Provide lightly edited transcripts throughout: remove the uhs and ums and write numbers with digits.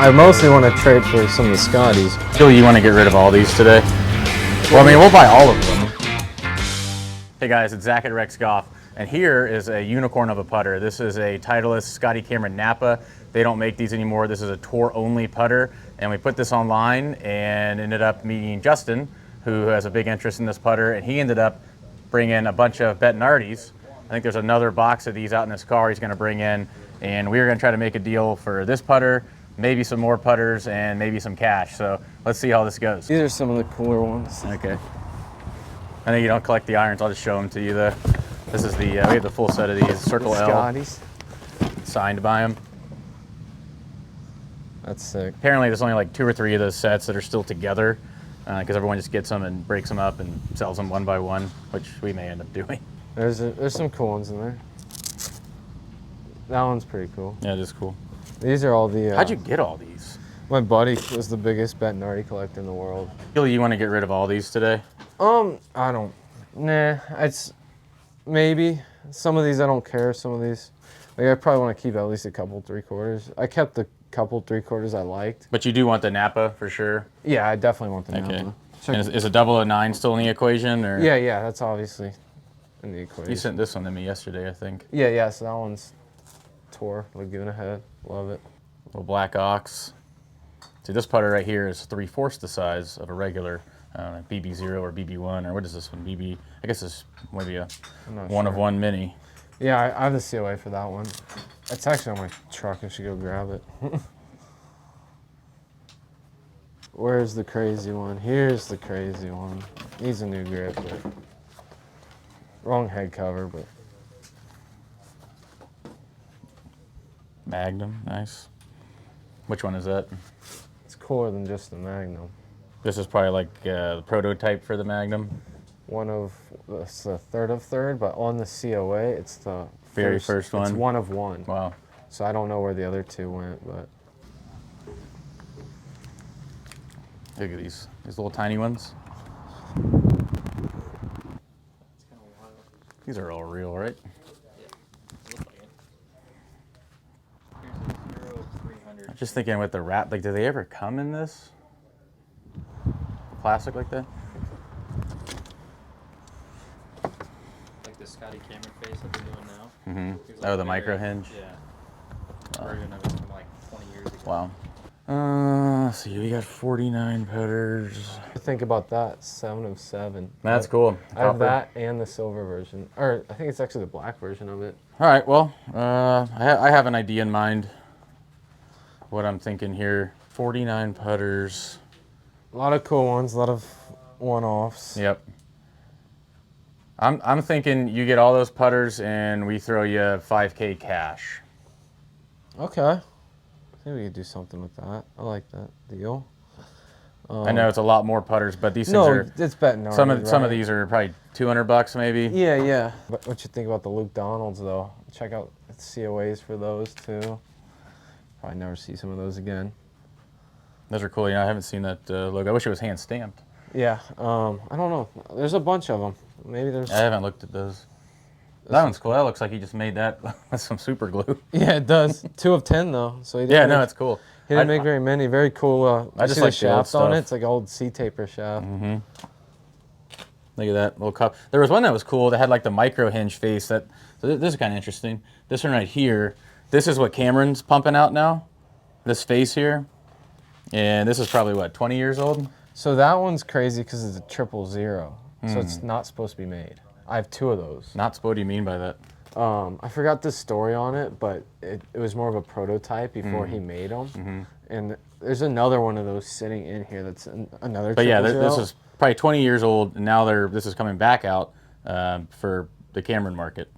I mostly want to trade for some of the Scotties. Feel you want to get rid of all these today? Well, I mean, we'll buy all of them. Hey guys, it's Zach at Rex Golf, and here is a unicorn of a putter. This is a Titleist Scotty Cameron Napa. They don't make these anymore. This is a tour-only putter, and we put this online and ended up meeting Justin, who has a big interest in this putter, and he ended up bringing a bunch of Bettinardis. I think there's another box of these out in his car he's going to bring in, and we're going to try to make a deal for this putter, maybe some more putters, and maybe some cash. So let's see how this goes. These are some of the cooler ones. Okay. I know you don't collect the irons. I'll just show them to you. This is the we have the full set of these Circle L Scotties. signed by him. That's sick. Apparently, there's only like 2 or 3 of those sets that are still together because everyone just gets them and breaks them up and sells them one by one, which we may end up doing. There's some cool ones in there. That one's pretty cool. Yeah, it is cool. These are all the. How'd you get all these? My buddy was the biggest Bettinardi collector in the world. Feel you want to get rid of all these today? I don't. Nah, it's maybe some of these I don't care. Some of these, like I probably want to keep at least a couple 3/4. I kept the couple 3/4 I liked. But you do want the Napa for sure. Yeah, I definitely want the Napa. And is a 009 still in the equation, or? Yeah, that's obviously in the equation. You sent this one to me yesterday, I think. Yeah. So that one's tour. Lagoon ahead. Love it. Little black ox. See, this putter right here is 3/4 the size of a regular BB0 or BB1, or what is this one? BB, I guess it's maybe a one of one mini. Yeah, I have the COA for that one. It's actually on my truck. I should go grab it. Where's the crazy one? Here's the crazy one. Needs a new grip, but wrong head cover, but. Magnum, nice. Which one is that? It's cooler than just the Magnum. This is probably like the prototype for the Magnum. It's the third of third, but on the COA, it's the very first one. It's one of one. Wow. So I don't know where the other 2 went, but. Look at these little tiny ones. These are all real, right? I'm just thinking with the wrap, like, do they ever come in this plastic like that? Like the Scotty Cameron face that they're doing now. Mm-hmm. Oh, the micro hinge? Yeah. Version of it from like 20 years ago. Wow. Let's see, we got 49 putters. Think about that, 7 of 7. That's cool. I have that and the silver version, or I think it's actually the black version of it. All right, well, I have an idea in mind. What I'm thinking here, 49 putters. A lot of cool ones, a lot of one-offs. Yep. I'm thinking you get all those putters and we throw you $5K cash. Okay. I think we could do something with that. I like that deal. I know it's a lot more putters, but these things are. It's Bettinardi, Some of these are probably $200 maybe. Yeah. But what you think about the Luke Donalds though? Check out the COAs for those too. Probably never see some of those again. Those are cool. I haven't seen that logo. I wish it was hand stamped. Yeah. I don't know. There's a bunch of them. Maybe there's. I haven't looked at those. That one's cool. That looks like he just made that with some super glue. Yeah, it does. 2 of 10 though. So he didn't it's cool. He didn't make very many. Very cool. I just see like the shaft on it. stuff. It's like an old C-taper shaft. Mm-hmm. Look at that little cup. There was one that was cool that had like the micro hinge face. So this is kind of interesting. This one right here. This is what Cameron's pumping out now. This face here, and this is probably what 20 years old. So that one's crazy because it's a 000. So it's not supposed to be made. I have 2 of those. What do you mean by that? I forgot the story on it, but it was more of a prototype before he made them. And there's another one of those sitting in here that's another. But yeah, this is probably 20 years old, and now this is coming back out for the Cameron market.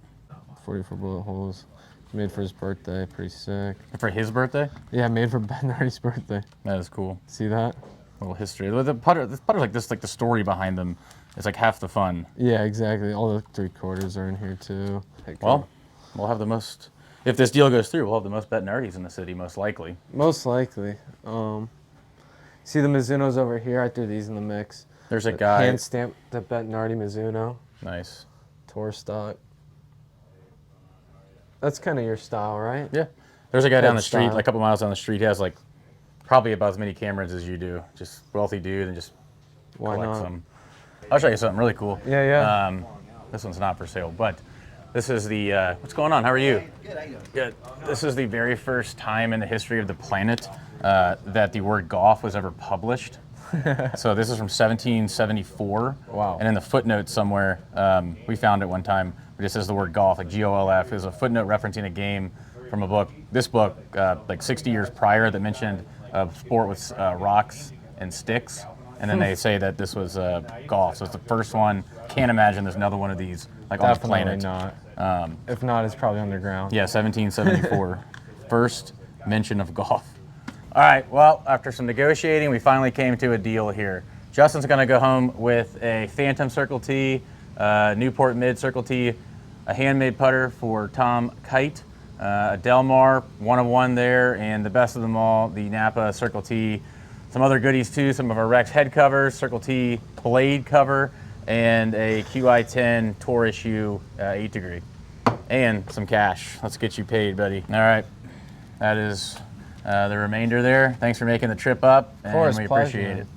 44 bullet holes. Made for his birthday. Pretty sick. For his birthday? Yeah, made for Bettinardi's birthday. That is cool. See that? A little history. The putters like this, like the story behind them, is like half the fun. Yeah, exactly. All the 3/4 are in here too. Well, we'll have the most. If this deal goes through, we'll have the most Bettinardis in the city, most likely. Most likely. See the Mizunos over here? I threw these in the mix. There's a guy. Hand stamped the Bettinardi Mizuno. Nice. Tour stock. That's kind of your style, right? Yeah. There's a guy down the street, style. like a couple miles down the street. He has like probably about as many cameras as you do. Just wealthy dude and just Why collects not? them. I'll show you something really cool. Yeah. This one's not for sale, but this is the, what's going on? How are you? Good, how you doing? Good. This is the very first time in the history of the planet that the word golf was ever published. So this is from 1774. Wow. And in the footnote somewhere, we found it one time, it just says the word golf, like G-O-L-F. There's a footnote referencing a game from a book, this book, like 60 years prior, that mentioned a sport with rocks and sticks. And then they say that this was golf. So it's the first one. Can't imagine there's another one of these like Definitely on the planet. not. If not, it's probably underground. Yeah, 1774. First mention of golf. All right, well, after some negotiating, we finally came to a deal here. Justin's gonna go home with a Phantom Circle T, Newport Mid Circle T, a handmade putter for Tom Kite, a Delmar, 1 of 1 there, and the best of them all, the Napa Circle T. Some other goodies too, some of our Rex head covers, Circle T blade cover, and a QI10 Tour issue 8 degree. And some cash. Let's get you paid, buddy. All right, that is the remainder there. Thanks for making the trip up, and course, we pleasure, appreciate man. it.